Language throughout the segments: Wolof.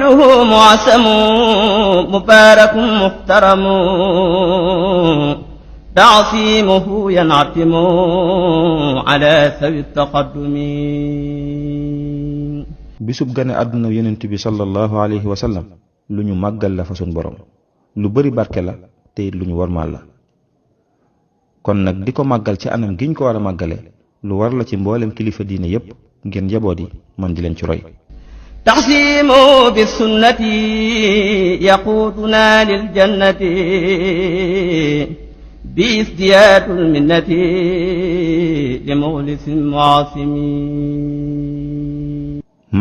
نحله معسم مبارك محترم تعصيمه ينعتم على ذوي التقدم. bisub gane àdduna yonent bi sallallahu alayhi wa sallam lu ñu màggal la fa sun borom, lu bari barke la te it lu ñu warmaal la. kon nag di ko màggal ci anam giñ ko war a màggale lu war la ci mboolem kilifa diine yépp ngeen njaboot yi man di leen ci roy. taxsimu bi sunnati yaquduna lil jannati bi isdiyaadul minnati li muxlisin muasimi.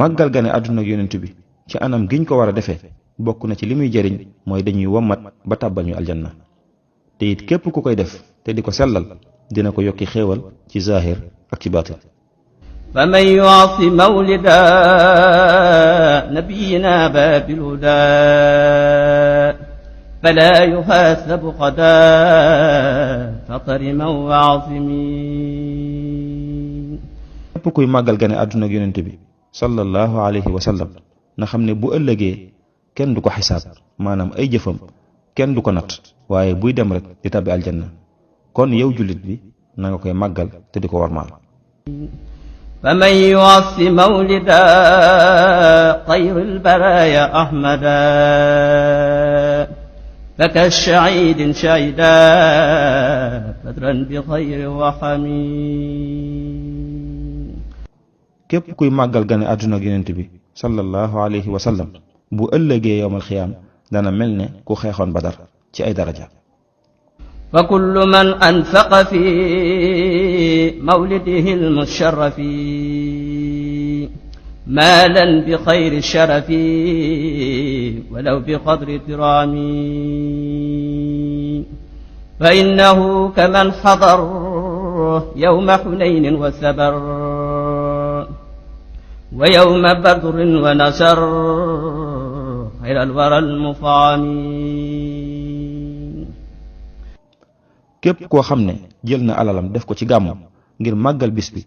màggal gane àdduna ak yonent bi ci anam giñ ko war a defee bokk na ci li muy jëriñ mooy dañuy wommat ba tàbbal ñu aljanna, te it képp ku koy def te di ko sellal dina ko yokki xéewal ci zahir ak ci baatin. faman yuasi mawlida nabiyina babil huda fala yuxaasabu qada fatariman wa asimi. képp kuy màggal gane àdduna ak yonent bi sallallahu alayhi wa sallam na xam ne bu ëllëgee kenn du ko xisaab, maanaam ay jëfam kenn du ko natt, waaye buy dem rek di tabbi aljanna. kon yow jullit bi na nga koy màggal te di ko warmaal. faman yuasi mawlida xayril baraaya ahmada faka shahiidin shahida badran bi xayri waxami. képp kuy màggal gane àdduna ak yonent bi sallallahu alayhi wa sallam bu ëllëgee yowmal xiyaam dana mel ne ku xeexoon badar ci ay daraja. fa kullu man anfaqa fi mawlidihi almusharrafi maalan bi xayri sharafi walaw bi qadri tirami fa innahu kaman xadar yawma xunaynin wa sabar wa yawma badrin wa nasar xayral waral mufaami. képp koo xam ne jël na alalam def ko ci gàmmu ngir màggal bis bi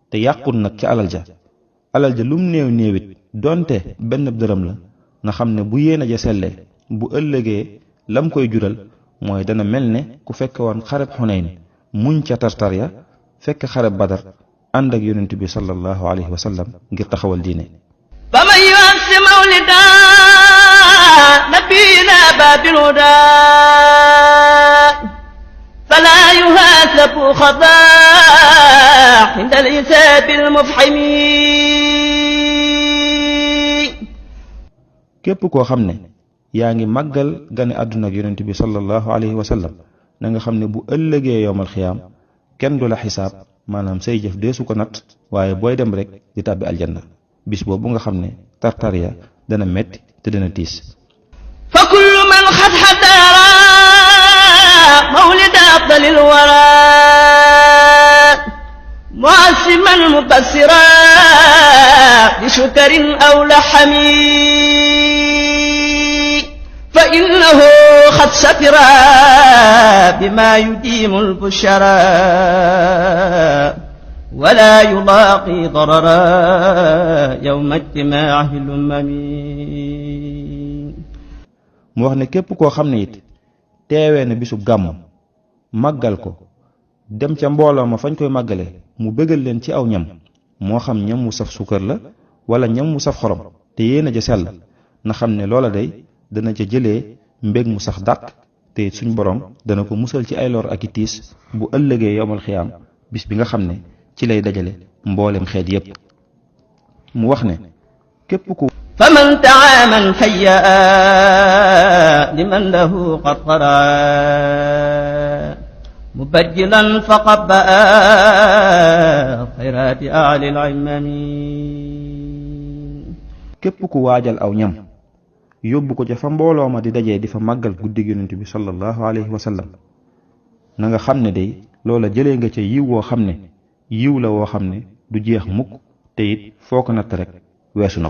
te yàqul nag ci alal ja lum néew néewit donte benn dërëm la, na xam ne bu yéena ja sellee bu ëllëgee lam koy jural mooy dana mel ne ku fekk woon xareb xunayn muñ ca tartar ya, fekk xareb badar ànd ak yonent bi sallallahu alayhi wa sallam ngir taxawal diine. faman yuasi mawlida nabiyina babil huda fala yuhasabu xata inda al-hisaabi al-mufhimi. képp koo xam ne yaa ngi màggal gane àdduna ak yonent bi sallallahu alayhi wa sallam na nga xam ne bu ëllëgee yowmal xiyaam kenn du la xisaab, maanaam say jëf deesu ko natt, waaye booy dem rek di tàbbi aljanna. bis boobu nga xam ne tartariya dana metti te dana tiis. fa kullu man xad xadara mawlida afdalil wara muasiman mubassira bi shukarin aw laxami fa innahu xad safira bima yudimu lbushara wala yulaaqi darara yawma ijtimaahi lumami. mu wax ne képp koo xam ne it teewee na bisub gàmm màggal ko, dem ca mbooloo ma fañ koy màggale mu bëggal leen ci aw ñam, moo xam ñam wu saf suukar la wala ñam wu saf xorom, te yéena ja sell, na xam ne loola day dana ca jëlee mbég mu sax dàq, te it suñ borom dana ko musal ci ay lor ak i tiis bu ëllëgee yowmal xiyaam, bis bi nga xam ne ci lay dajale mboolem xeet yépp. mu wax ne képp ku faman taaman hayya liman lahu qad qara mubajjilan faqabba xayraati ahlil imami. képp ku waajal aw ñam yóbbu ko ca fa mbooloo ma di dajee di fa màggal guddig yonent bi sallallahu alayhi wa sallam, na nga xam ne day loola jëlee nga ca yiw woo xam ne yiw la woo xam ne du jeex mukk, te it foo ko natt rek weesu na ko.